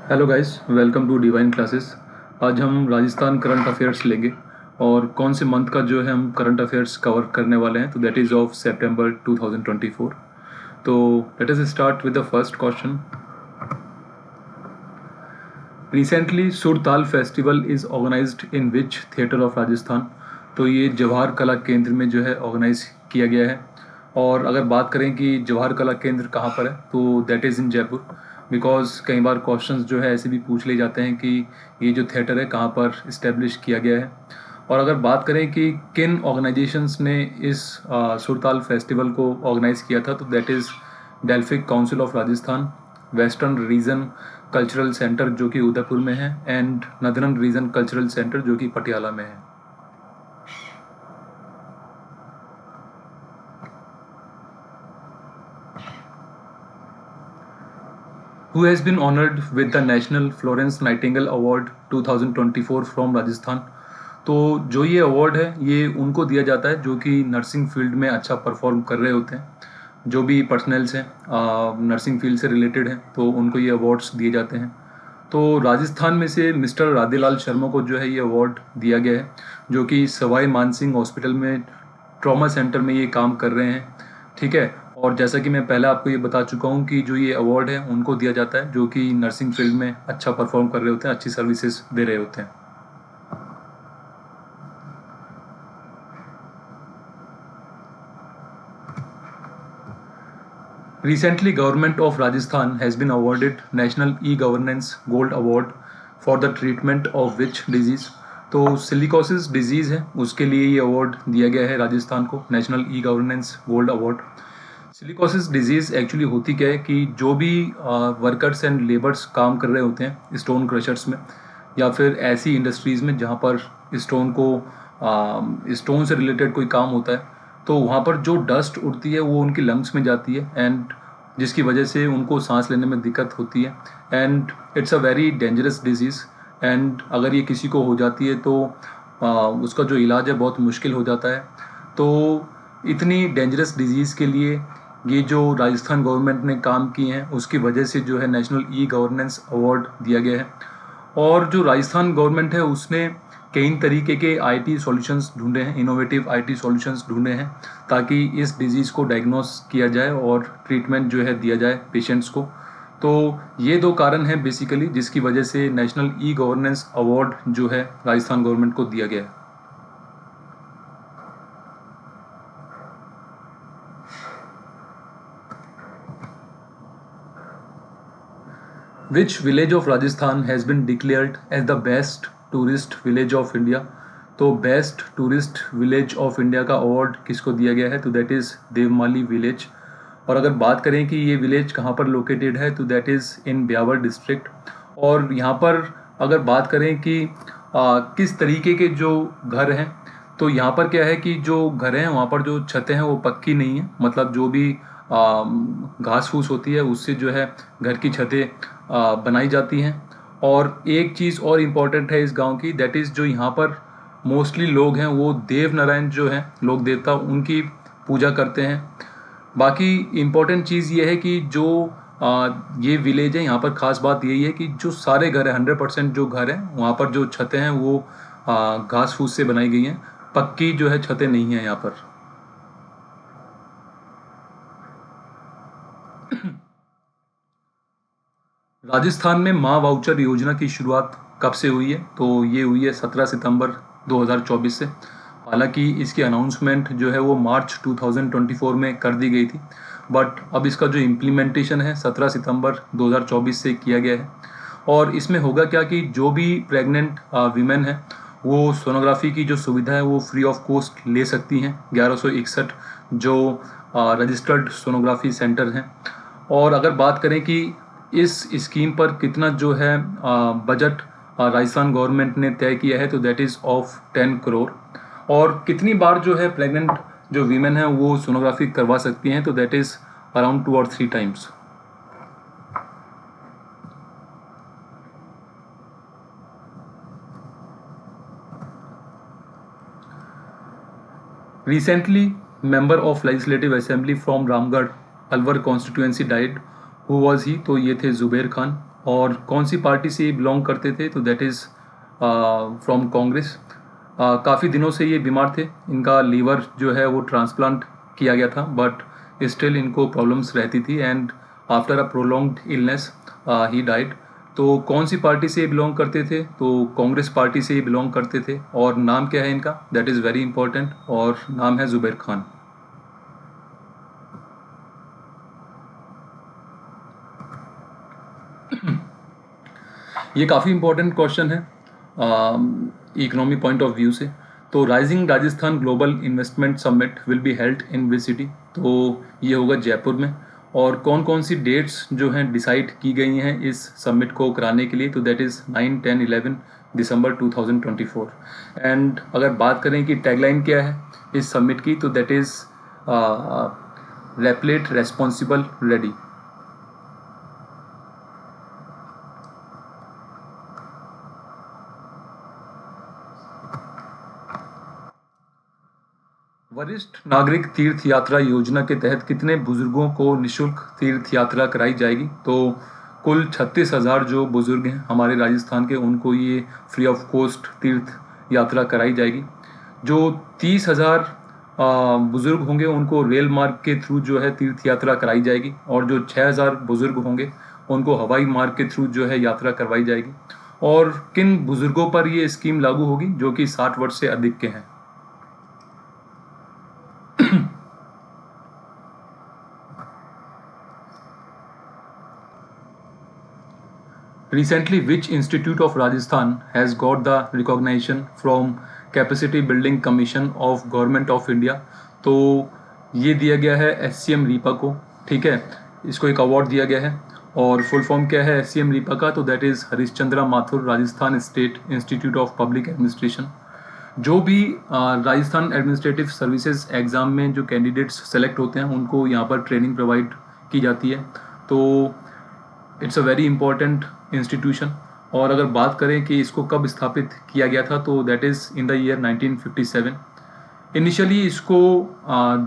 Hello guys, welcome to divine classes. आज हम Rajasthan current affairs लेंगे और कौन से मंथ का जो है हम करंट अफेयर्स कवर करने वाले हैं, तो दैट इज़ ऑफ सितंबर 2024। तो let us start with the first question. Recently Surtal festival is organized in which theatre of Rajasthan. तो ये जवाहर कला केंद्र में जो है ऑर्गेनाइज किया गया है। और अगर बात करें कि जवाहर कला केंद्र कहाँ पर है, तो that is in Jaipur. Because कई बार क्वेश्चंस जो है ऐसे भी पूछ ले जाते हैं कि ये जो थिएटर है कहाँ पर इस्टेब्लिश किया गया है। और अगर बात करें कि किन ऑर्गेनाइजेशंस ने इस सुरताल फेस्टिवल को ऑर्गेनाइज किया था, तो that is Delphic council of Rajasthan, western region cultural centre जो कि उदयपुर में है, and northern region cultural centre जो कि पटियाला में है। Who has been honored with the National Florence Nightingale Award 2024 from Rajasthan. तो जो ये अवार्ड है ये उनको दिया जाता है जो कि नर्सिंग फील्ड में अच्छा परफॉर्म कर रहे होते हैं। जो भी पर्सनल्स हैं नर्सिंग फील्ड से रिलेटेड हैं, तो उनको ये अवार्ड्स दिए जाते हैं। तो राजस्थान में से मिस्टर राधेलाल शर्मा को जो है ये अवार्ड दिया गया है, जो कि सवाई मानसिंह हॉस्पिटल में ट्रॉमा सेंटर में ये काम कर रहे हैं। ठीक है। और जैसा कि मैं पहले आपको ये बता चुका हूँ कि जो ये अवार्ड है उनको दिया जाता है जो कि नर्सिंग फील्ड में अच्छा परफॉर्म कर रहे होते हैं, अच्छी सर्विसेज दे रहे होते हैं। Recently, Government of Rajasthan has been awarded National E-Governance Gold Award for the treatment of which disease। तो सिलिकोसिस डिजीज़ है, उसके लिए ये अवार्ड दिया गया है राजस्थान को, national e governance gold award. Silicosis disease actually होती क्या है कि जो भी वर्कर्स एंड लेबर्स काम कर रहे होते हैं स्टोन क्रशर्स में या फिर ऐसी इंडस्ट्रीज़ में जहाँ पर स्टोन से रिलेटेड कोई काम होता है, तो वहाँ पर जो डस्ट उड़ती है वो उनकी लंग्स में जाती है, एंड जिसकी वजह से उनको सांस लेने में दिक्कत होती है। And it's a very dangerous disease. And अगर ये किसी को हो जाती है तो उसका जो इलाज है बहुत मुश्किल हो जाता है। तो इतनी डेंजरस डिजीज़ के लिए ये जो राजस्थान गवर्नमेंट ने काम किए हैं उसकी वजह से जो है नेशनल ई गवर्नेंस अवार्ड दिया गया है। और जो राजस्थान गवर्नमेंट है उसने कई तरीके के आईटी सॉल्यूशंस ढूंढे हैं, इनोवेटिव आईटी सॉल्यूशंस ढूंढे हैं ताकि इस डिजीज़ को डायग्नोस किया जाए और ट्रीटमेंट जो है दिया जाए पेशेंट्स को। तो ये दो कारण हैं बेसिकली जिसकी वजह से नेशनल ई गवर्नेंस अवार्ड जो है राजस्थान गवर्नमेंट को दिया गया है। Which village of Rajasthan has been declared as the best tourist village of India? तो best tourist village of India का अवार्ड किसको दिया गया है, तो दैट इज़ देवमाली विलेज। और अगर बात करें कि ये विलेज कहाँ पर लोकेटेड है, तो that is in Beawar district. और यहाँ पर अगर बात करें कि किस तरीके के जो घर हैं, तो यहाँ पर क्या है कि जो घर हैं वहाँ पर जो छतें हैं वो पक्की नहीं है, मतलब जो भी घास फूस होती है उससे जो है घर की छतें बनाई जाती हैं। और एक चीज़ और इम्पॉर्टेंट है इस गांव की, दैट इज़ जो यहाँ पर मोस्टली लोग हैं वो देव नारायण जो हैं लोक देवता उनकी पूजा करते हैं। बाकी इम्पॉर्टेंट चीज़ ये है कि जो ये विलेज है यहाँ पर ख़ास बात यही है कि जो सारे घर हैं 100% जो घर हैं वहाँ पर जो छतें हैं वो घास फूस से बनाई गई हैं, पक्की जो है छतें नहीं हैं यहाँ पर। राजस्थान में माँ वाउचर योजना की शुरुआत कब से हुई है, तो ये हुई है 17 सितंबर 2024 से। हालांकि इसकी अनाउंसमेंट जो है वो मार्च 2024 में कर दी गई थी, बट अब इसका जो इम्प्लीमेंटेशन है 17 सितंबर 2024 से किया गया है। और इसमें होगा क्या कि जो भी प्रेग्नेंट वीमेन है वो सोनोग्राफी की जो सुविधा है वो फ्री ऑफ कॉस्ट ले सकती हैं। 1161 जो रजिस्टर्ड सोनोग्राफी सेंटर हैं। और अगर बात करें कि इस स्कीम पर कितना जो है बजट राजस्थान गवर्नमेंट ने तय किया है, तो दैट इज़ ऑफ 10 करोड़। और कितनी बार जो है प्रेग्नेंट जो वीमेन है वो सोनोग्राफी करवा सकती हैं, तो दैट इज़ अराउंड 2 और 3 times. Recently, member of Legislative Assembly from Ramgarh Alwar constituency died. Who was he, तो ये थे जुबेर खान। और कौन सी पार्टी से बिलोंग करते थे, तो दैट इज़ फ्रॉम कांग्रेस। काफ़ी दिनों से ये बीमार थे, इनका लीवर जो है वो ट्रांसप्लांट किया गया था, बट स्टिल इनको प्रॉब्लम्स रहती थी and after a prolonged illness he died. तो कौन सी पार्टी से बिलोंग करते थे, तो कांग्रेस पार्टी से बिलोंग करते थे। और नाम क्या है इनका, दैट इज़ वेरी इंपॉर्टेंट, और नाम है जुबैर खान। ये काफ़ी इंपॉर्टेंट क्वेश्चन है इकोनॉमी पॉइंट ऑफ व्यू से। तो rising Rajasthan global investment summit will be held in which city, तो ये होगा जयपुर में। और कौन कौन सी डेट्स जो हैं डिसाइड की गई हैं इस समिट को कराने के लिए, तो दैट इज़ 9, 10, 11 दिसंबर 2024। एंड अगर बात करें कि टैगलाइन क्या है इस समिट की, तो दैट इज़ रेपलेट रेस्पॉन्सिबल रेडी। वरिष्ठ नागरिक तीर्थ यात्रा योजना के तहत कितने बुजुर्गों को निशुल्क तीर्थ यात्रा कराई जाएगी, तो कुल 36,000 जो बुजुर्ग हैं हमारे राजस्थान के, उनको ये फ्री ऑफ कॉस्ट तीर्थ यात्रा कराई जाएगी। जो 30,000 बुजुर्ग होंगे उनको रेल मार्ग के थ्रू जो है तीर्थ यात्रा कराई जाएगी, और जो 6,000 बुजुर्ग होंगे उनको हवाई मार्ग के थ्रू जो है यात्रा करवाई जाएगी। और किन बुजुर्गों पर ये स्कीम लागू होगी, जो कि 60 वर्ष से अधिक के हैं। Recently, which institute of Rajasthan has got the recognition from Capacity Building Commission of Government of India? तो ये दिया गया है SCM रीपा को, ठीक है, इसको एक अवार्ड दिया गया है। और फुल फॉर्म क्या है SCM रीपा का, तो that is Harishchandra Mathur Rajasthan state institute of public administration. जो भी राजस्थान एडमिनिस्ट्रेटिव सर्विसेज एग्ज़ाम में जो कैंडिडेट्स सेलेक्ट होते हैं उनको यहाँ पर ट्रेनिंग प्रोवाइड की जाती है। तो it's a very important institution. और अगर बात करें कि इसको कब स्थापित किया गया था, तो that is in the year 1957। Initially इसको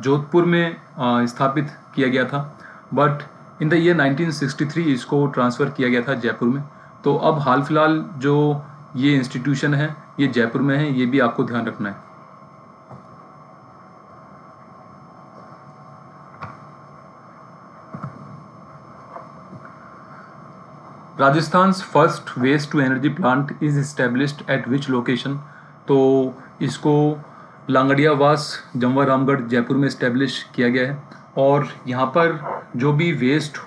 जोधपुर में स्थापित किया गया था, बट इन द ईयर 1963 इसको ट्रांसफ़र किया गया था जयपुर में। तो अब हाल फिलहाल जो ये इंस्टीट्यूशन है ये जयपुर में है, ये भी आपको ध्यान रखना है। Rajasthan first waste to energy plant is established at which location, तो इसको लांगड़ियावास जमवा रामगढ़ जयपुर में इस्टेब्लिश किया गया है। और यहाँ पर जो भी वेस्ट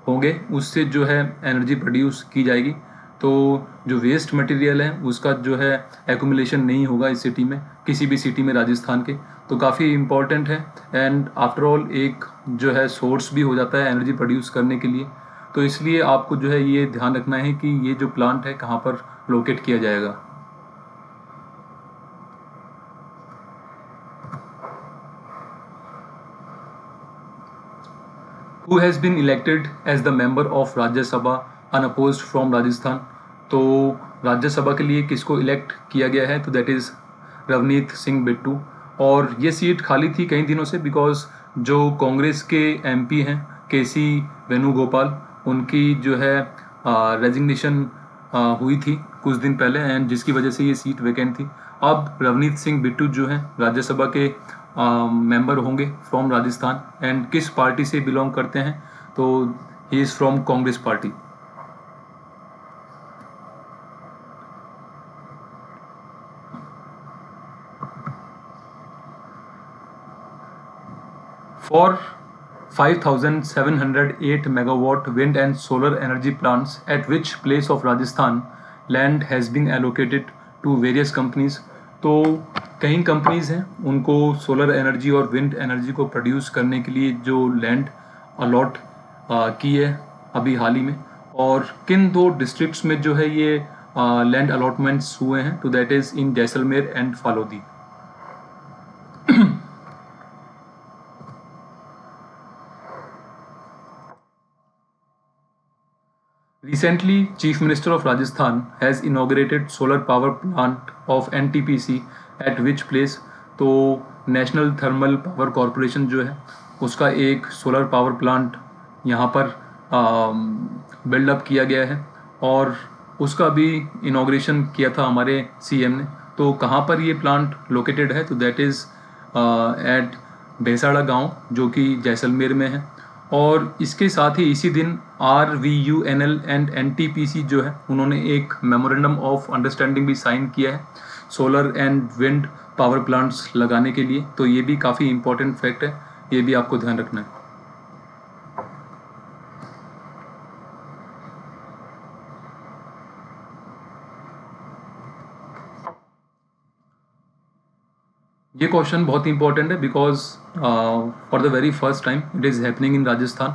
होंगे उससे जो है एनर्जी प्रोड्यूस की जाएगी। तो जो वेस्ट मटेरियल है उसका जो है एक्यूमुलेशन नहीं होगा इस सिटी में, किसी भी सिटी में राजस्थान के। तो काफ़ी इम्पॉर्टेंट है एंड आफ्टर ऑल एक जो है सोर्स भी हो जाता है एनर्जी प्रोड्यूस करने के लिए। तो इसलिए आपको जो है ये ध्यान रखना है कि ये जो प्लांट है कहाँ पर लोकेट किया जाएगा। Who has been elected as the member of राज्य सभा unopposed from राजस्थान, तो राज्यसभा के लिए किसको इलेक्ट किया गया है, तो दैट इज़ रवनीत सिंह बिट्टू। और ये सीट खाली थी कई दिनों से, बिकॉज जो कांग्रेस के MP हैं KC वेणुगोपाल, उनकी जो है रेजिग्नेशन हुई थी कुछ दिन पहले, एंड जिसकी वजह से ये सीट वैकेंट थी। अब रवनीत सिंह बिट्टू जो हैं राज्यसभा के मेंबर होंगे फ्रॉम राजस्थान। एंड किस पार्टी से बिलोंग करते हैं, तो he is from Congress party. For 5,708 megawatt wind and solar energy plants, at which place of Rajasthan land has been allocated to various companies? तो कई कंपनीज हैं उनको सोलर एनर्जी और विंड एनर्जी को प्रोड्यूस करने के लिए जो लैंड अलॉट की है अभी हाल ही में। और किन दो डिस्ट्रिक्ट्स में जो है ये लैंड अलॉटमेंट्स हुए हैं, तो that is in Jaisalmer and Phalodi. Recently, Chief Minister of Rajasthan has inaugurated solar power plant of NTPC at which place? तो नेशनल थर्मल पावर कॉरपोरेशन जो है उसका एक सोलर पावर प्लांट यहाँ पर बिल्डअप किया गया है और उसका भी इनॉग्रेशन किया था हमारे सीएम ने। तो कहाँ पर ये प्लांट लोकेटेड है, तो दैट इज़ एट बेसाड़ा गांव, जो कि जैसलमेर में है। और इसके साथ ही इसी दिन RVUNL एंड NTPC जो है उन्होंने एक मेमोरेंडम ऑफ अंडरस्टैंडिंग भी साइन किया है solar and wind power plants लगाने के लिए। तो ये भी काफ़ी इंपॉर्टेंट फैक्ट है, ये भी आपको ध्यान रखना है। ये क्वेश्चन बहुत इंपॉर्टेंट है because for the very first time it is happening in Rajasthan.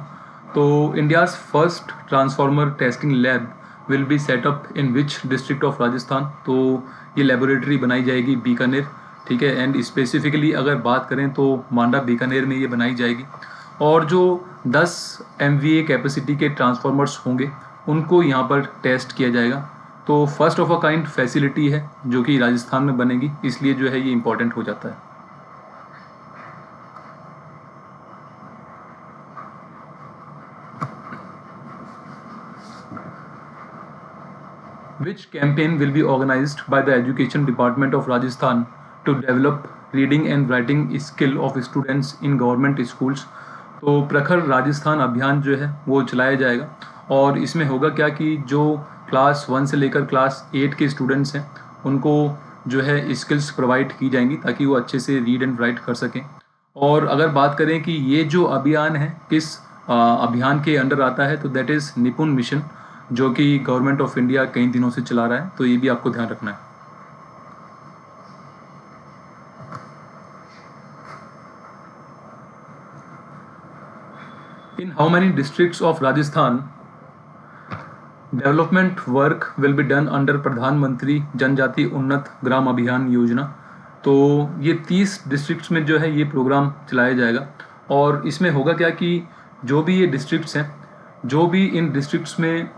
तो India's first transformer testing lab will be set up in which district of Rajasthan. तो ये लेबोरेटरी बनाई जाएगी बीकानेर, ठीक है। एंड स्पेसिफिकली अगर बात करें तो मांडा बीकानेर में ये बनाई जाएगी। और जो 10 MVA कैपेसिटी के ट्रांसफार्मर्स होंगे उनको यहाँ पर टेस्ट किया जाएगा। तो first of a kind facility है जो कि राजस्थान में बनेगी, इसलिए जो है ये इम्पोर्टेंट हो जाता है। Which campaign will be organized by the Education Department of Rajasthan to develop reading and writing skill of students in government schools? तो प्रखर राजस्थान अभियान जो है वो चलाया जाएगा। और इसमें होगा क्या कि जो क्लास 1 से लेकर क्लास 8 के स्टूडेंट्स हैं उनको जो है स्किल्स प्रोवाइड की जाएंगी ताकि वो अच्छे से रीड एंड राइट कर सकें। और अगर बात करें कि ये जो अभियान है किस अभियान के अंडर आता है, तो दैट इज़ निपुण मिशन, जो कि गवर्नमेंट ऑफ इंडिया कई दिनों से चला रहा है। तो ये भी आपको ध्यान रखना है। In how many districts of Rajasthan development work will be done under प्रधानमंत्री जनजाति उन्नत ग्राम अभियान योजना? तो ये 30 डिस्ट्रिक्ट्स में जो है ये प्रोग्राम चलाया जाएगा। और इसमें होगा क्या कि जो भी ये डिस्ट्रिक्ट्स हैं, जो भी इन डिस्ट्रिक्ट्स में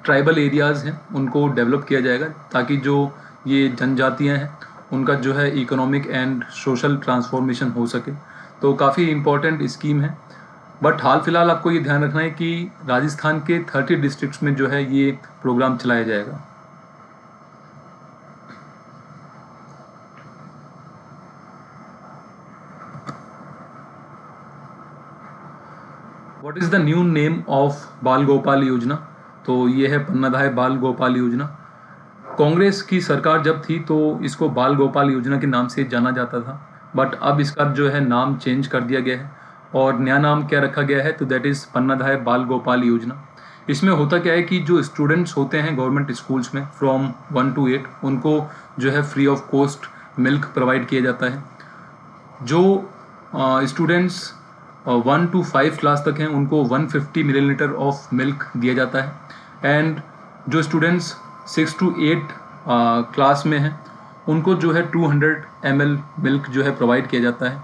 ट्राइबल एरियाज़ हैं उनको डेवलप किया जाएगा ताकि जो ये जनजातियां हैं उनका जो है इकोनॉमिक एंड सोशल ट्रांसफॉर्मेशन हो सके। तो काफ़ी इम्पोर्टेंट स्कीम है। बट हाल फिलहाल आपको ये ध्यान रखना है कि राजस्थान के 30 डिस्ट्रिक्ट्स में जो है ये प्रोग्राम चलाया जाएगा। What is the new name of बाल गोपाल योजना? तो ये है पन्नाधाय बाल गोपाल योजना। कांग्रेस की सरकार जब थी तो इसको बाल गोपाल योजना के नाम से जाना जाता था, बट अब इसका जो है नाम चेंज कर दिया गया है। और नया नाम क्या रखा गया है, तो दैट इज़ पन्नाधाय बाल गोपाल योजना। इसमें होता क्या है कि जो स्टूडेंट्स होते हैं गवर्नमेंट स्कूल्स में फ्रॉम 1 to 8 उनको जो है free of cost milk provide किया जाता है। जो स्टूडेंट्स 1 to 5 क्लास तक हैं उनको 150 मिलीलीटर ऑफ मिल्क दिया जाता है। एंड जो स्टूडेंट्स 6 to 8 क्लास में हैं उनको जो है 200 ml मिल्क जो है प्रोवाइड किया जाता है।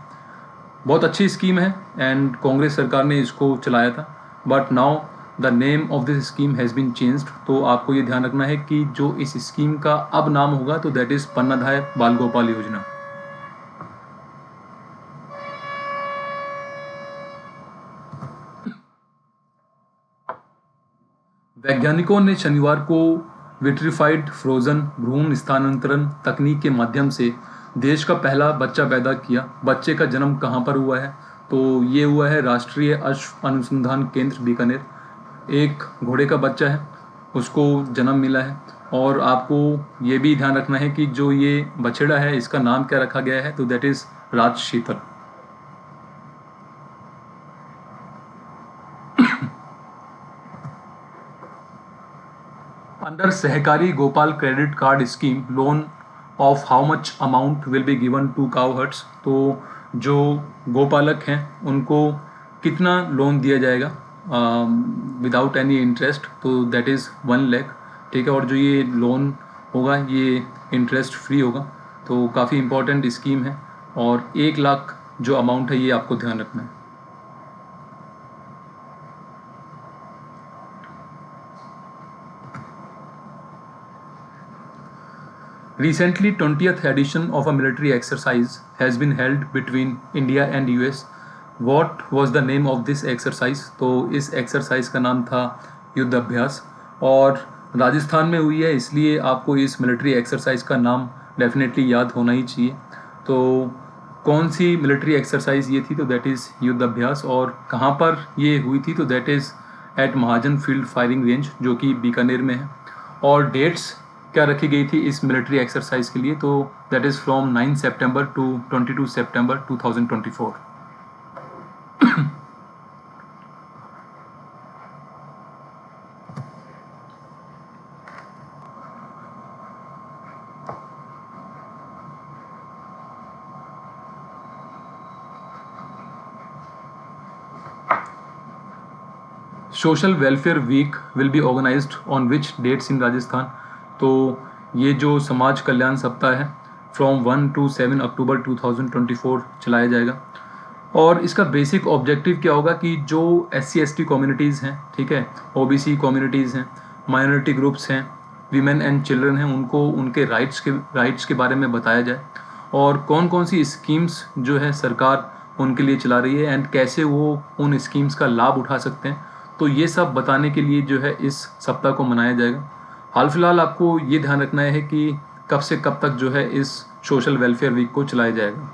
बहुत अच्छी स्कीम है एंड कांग्रेस सरकार ने इसको चलाया था, but now the name of this scheme has been changed. तो आपको ये ध्यान रखना है कि जो इस स्कीम का अब नाम होगा तो दैट इज़ पन्नाधाय बाल गोपाल योजना। वैज्ञानिकों ने शनिवार को विट्रीफाइड फ्रोजन भ्रूण स्थानांतरण तकनीक के माध्यम से देश का पहला बच्चा पैदा किया। बच्चे का जन्म कहाँ पर हुआ है, तो ये हुआ है राष्ट्रीय अश्व अनुसंधान केंद्र बीकानेर। एक घोड़े का बच्चा है, उसको जन्म मिला है। और आपको ये भी ध्यान रखना है कि जो ये बछड़ा है इसका नाम क्या रखा गया है, तो दैट इज़ राजशीतल। अंडर सहकारी Gopal credit card scheme loan of how much amount will be given to cow herds? तो जो गोपालक हैं उनको कितना लोन दिया जाएगा विदाउट एनी इंटरेस्ट? तो दैट इज़ 1 लाख, ठीक है। और जो ये लोन होगा ये इंटरेस्ट फ्री होगा। तो काफ़ी इम्पोर्टेंट स्कीम है और 1 लाख जो अमाउंट है ये आपको ध्यान रखना है। Recently, 20th edition of a military exercise has been held between India and US. What was the name of this exercise? तो इस एक्सरसाइज का नाम था युद्ध अभ्यास। और राजस्थान में हुई है, इसलिए आपको इस मिलिट्री एक्सरसाइज का नाम डेफिनेटली याद होना ही चाहिए। तो कौन सी मिलिट्री एक्सरसाइज ये थी? तो दैट इज़ युद्ध अभ्यास। और कहाँ पर ये हुई थी? तो that is at Mahajan field firing range, जो कि बीकानेर में है। और डेट्स क्या रखी गई थी इस मिलिट्री एक्सरसाइज के लिए? तो that is from 9 September to 22 September 2024। Social welfare week will be organized on which dates in Rajasthan? तो ये जो समाज कल्याण सप्ताह है फ्रॉम 1 to 7 अक्टूबर 2024 चलाया जाएगा। और इसका बेसिक ऑब्जेक्टिव क्या होगा कि जो SC ST कम्युनिटीज़ हैं, ठीक है, OBC कम्युनिटीज़ हैं, माइनॉरिटी ग्रुप्स हैं, वीमेन एंड चिल्ड्रन हैं, उनको उनके राइट्स के बारे में बताया जाए, और कौन कौन सी स्कीम्स जो है सरकार उनके लिए चला रही है एंड कैसे वो उन स्कीम्स का लाभ उठा सकते हैं। तो ये सब बताने के लिए जो है इस सप्ताह को मनाया जाएगा। हाल फिलहाल आपको ये ध्यान रखना है कि कब से कब तक जो है इस सोशल वेलफेयर वीक को चलाया जाएगा।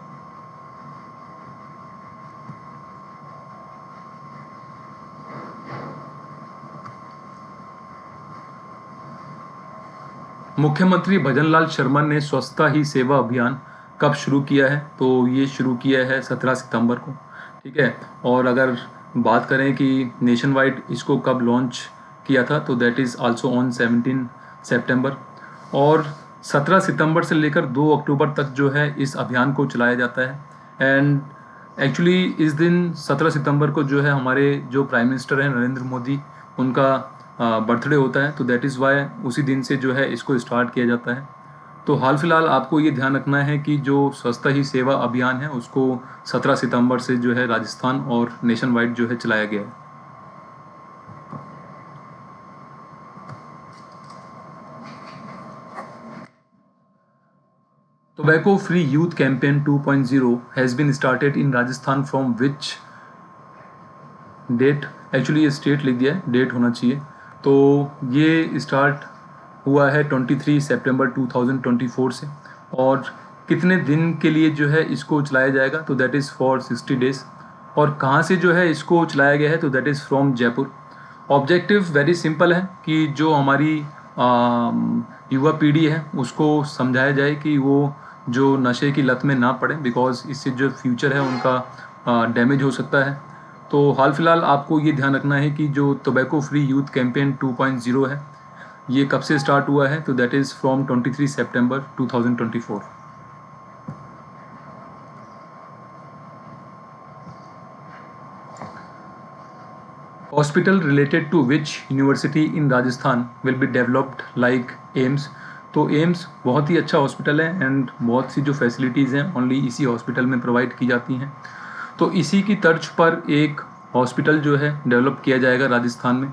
मुख्यमंत्री भजनलाल शर्मा ने स्वच्छता ही सेवा अभियान कब शुरू किया है? तो ये शुरू किया है 17 सितंबर को, ठीक है। और अगर बात करें कि नेशन वाइड इसको कब लॉन्च किया था, तो दैट इज़ आल्सो ऑन 17 सितंबर। और 17 सितंबर से लेकर 2 अक्टूबर तक जो है इस अभियान को चलाया जाता है। एंड एक्चुअली इस दिन 17 सितंबर को जो है हमारे जो प्राइम मिनिस्टर हैं नरेंद्र मोदी, उनका बर्थडे होता है। तो दैट इज़ वाई उसी दिन से जो है इसको स्टार्ट किया जाता है। तो हाल फिलहाल आपको ये ध्यान रखना है कि जो स्वच्छता ही सेवा अभियान है उसको 17 सितंबर से जो है राजस्थान और नेशन वाइड जो है चलाया गया है। Tobacco Free Youth Campaign 2.0 has been started in Rajasthan from which date? Actually ये स्टेट लिख दिया है, डेट होना चाहिए। तो ये स्टार्ट हुआ है 23 सितंबर 2024 से। और कितने दिन के लिए जो है इसको चलाया जाएगा? तो दैट इज़ फॉर 60 डेज। और कहाँ से जो है इसको चलाया गया है? तो that is from Jaipur. Objective very simple है कि जो हमारी युवा पीढ़ी है उसको समझाया जाए कि वो जो नशे की लत में ना पड़े, बिकॉज इससे जो फ्यूचर है उनका डैमेज हो सकता है। तो हाल फिलहाल आपको ये ध्यान रखना है कि जो टोबैको फ्री यूथ कैंपेन 2.0 है ये कब से स्टार्ट हुआ है? तो that is from 23 September 2024। Hospital related to which university in Rajasthan will be developed like AIIMS? तो एम्स बहुत ही अच्छा हॉस्पिटल है एंड बहुत सी जो फैसिलिटीज़ हैं ओनली इसी हॉस्पिटल में प्रोवाइड की जाती हैं। तो इसी की तर्ज पर एक हॉस्पिटल जो है डेवलप किया जाएगा राजस्थान में।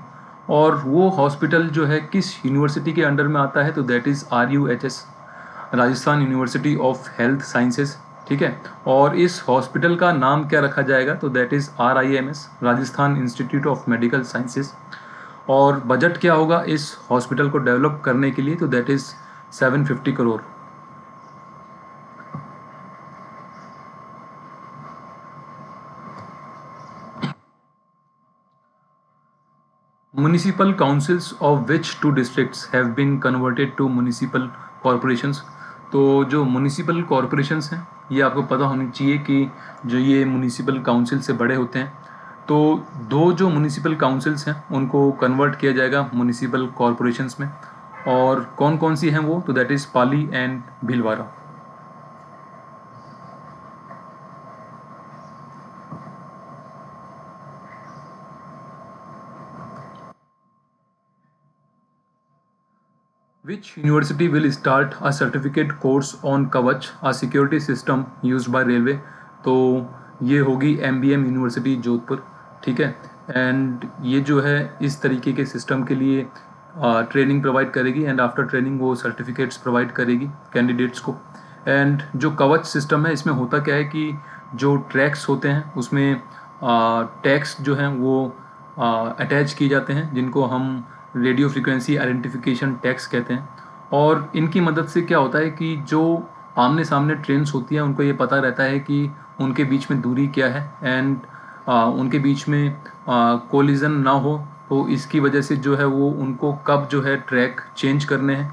और वो हॉस्पिटल जो है किस यूनिवर्सिटी के अंडर में आता है? तो that is RUHS, Rajasthan university of health sciences, ठीक है। और इस हॉस्पिटल का नाम क्या रखा जाएगा? तो that is RIMS, Rajasthan institute of medical sciences. और बजट क्या होगा इस हॉस्पिटल को डेवलप करने के लिए? तो that is 750 crore. Municipal councils of which two districts have been converted to municipal corporations? तो जो म्यूनिसिपल कॉरपोरेशंस हैं ये आपको पता होनी चाहिए कि जो ये म्यूनिसिपल काउंसिल से बड़े होते हैं। तो दो जो म्यूनिसिपल काउंसिल्स हैं उनको कन्वर्ट किया जाएगा म्यूनिसिपल कॉरपोरेशंस में। और कौन कौन सी हैं वो? तो that is Pali and Bhilwara. Which university will start a certificate course on Kavach, a security system used by railway? तो ये होगी MBM यूनिवर्सिटी जोधपुर, ठीक है। एंड ये जो है इस तरीके के सिस्टम के लिए ट्रेनिंग प्रोवाइड करेगी एंड आफ्टर ट्रेनिंग वो सर्टिफिकेट्स प्रोवाइड करेगी कैंडिडेट्स को। एंड जो कवच सिस्टम है इसमें होता क्या है कि जो ट्रैक्स होते हैं उसमें टैक्स जो हैं वो अटैच किए जाते हैं जिनको हम रेडियो फ्रिक्वेंसी आइडेंटिफिकेशन टैग्स कहते हैं। और इनकी मदद से क्या होता है कि जो आमने सामने ट्रेन्स होती हैं उनको ये पता रहता है कि उनके बीच में दूरी क्या है, एंड उनके बीच में कोलिजन ना हो, तो इसकी वजह से जो है वो उनको कब जो है ट्रैक चेंज करने हैं।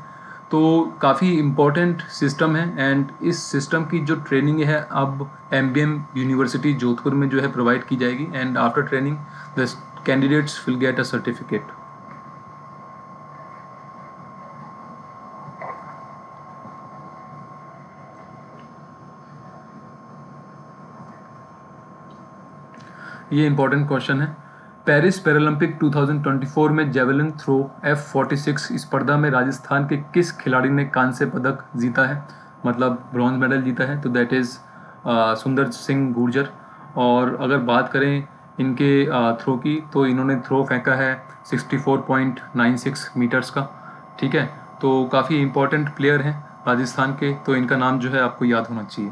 तो काफ़ी इम्पोर्टेंट सिस्टम है, एंड इस सिस्टम की जो ट्रेनिंग है अब MBM यूनिवर्सिटी जोधपुर में जो है प्रोवाइड की जाएगी, and after training the candidates will get a certificate. ये इंपॉर्टेंट क्वेश्चन है। पेरिस पैरालंपिक 2024 में जेवलिन थ्रो F46 स्पर्धा में राजस्थान के किस खिलाड़ी ने कांस्य पदक जीता है, मतलब ब्रॉन्ज मेडल जीता है? तो दैट इज़ सुंदर सिंह गुर्जर। और अगर बात करें इनके थ्रो की, तो इन्होंने थ्रो फेंका है 64.96 मीटर्स का। ठीक है, तो काफ़ी इंपॉर्टेंट प्लेयर हैं राजस्थान के, तो इनका नाम जो है आपको याद होना चाहिए।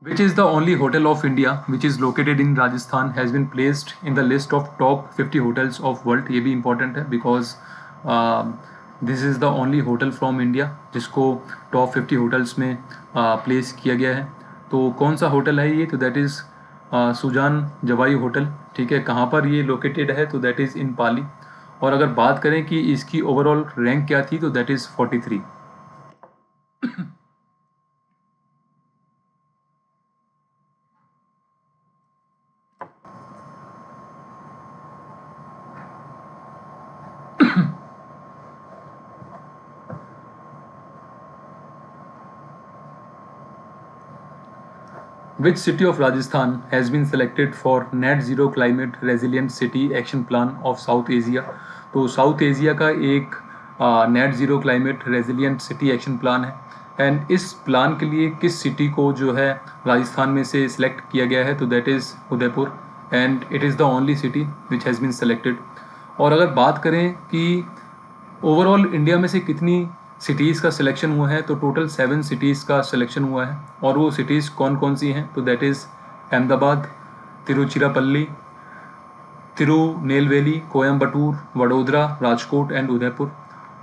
Which is the only hotel of India which is located in Rajasthan has been placed in the list of top 50 hotels of world? ये भी important है because this is the only hotel from India जिसको top 50 hotels में place किया गया है। तो कौन सा होटल है ये? तो that is Sujan Jawai hotel. ठीक है, कहाँ पर ये लोकेटेड है? तो that is in पाली। और अगर बात करें कि इसकी ओवरऑल रैंक क्या थी, तो that is 43। Which city of Rajasthan has been selected for Net Zero Climate Resilient City Action Plan of South Asia? तो साउथ एशिया का एक net zero climate resilient city action plan है, and इस plan के लिए किस city को जो है राजस्थान में से सिलेक्ट किया गया है? तो that is Udaipur, and it is the only city which has been selected. और अगर बात करें कि ओवरऑल इंडिया में से कितनी सिटीज़ का सिलेक्शन हुआ है, तो टोटल 7 सिटीज़ का सिलेक्शन हुआ है। और वो सिटीज़ कौन कौन सी हैं? तो that is Ahmedabad, Tiruchirappalli, Tirunelveli, Coimbatore, Vadodara, Rajkot and Udaipur.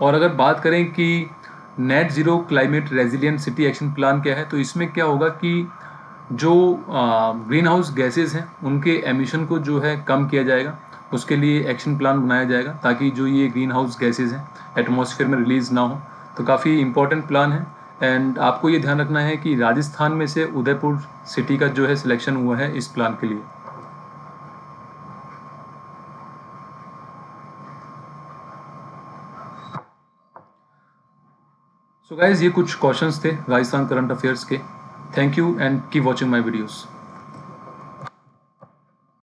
और अगर बात करें कि net zero climate resilient city action plan क्या है, तो इसमें क्या होगा कि जो ग्रीन हाउस गैसेज हैं उनके एमिशन को जो है कम किया जाएगा, उसके लिए एक्शन प्लान बनाया जाएगा ताकि जो ये ग्रीन हाउस गैसेज हैं एटमॉस्फेयर में रिलीज़ ना हो। तो काफ़ी इंपॉर्टेंट प्लान है, एंड आपको ये ध्यान रखना है कि राजस्थान में से उदयपुर सिटी का जो है सिलेक्शन हुआ है इस प्लान के लिए। सो गाइज, ये कुछ क्वेश्चंस थे राजस्थान करंट अफेयर्स के। Thank you and keep watching my videos.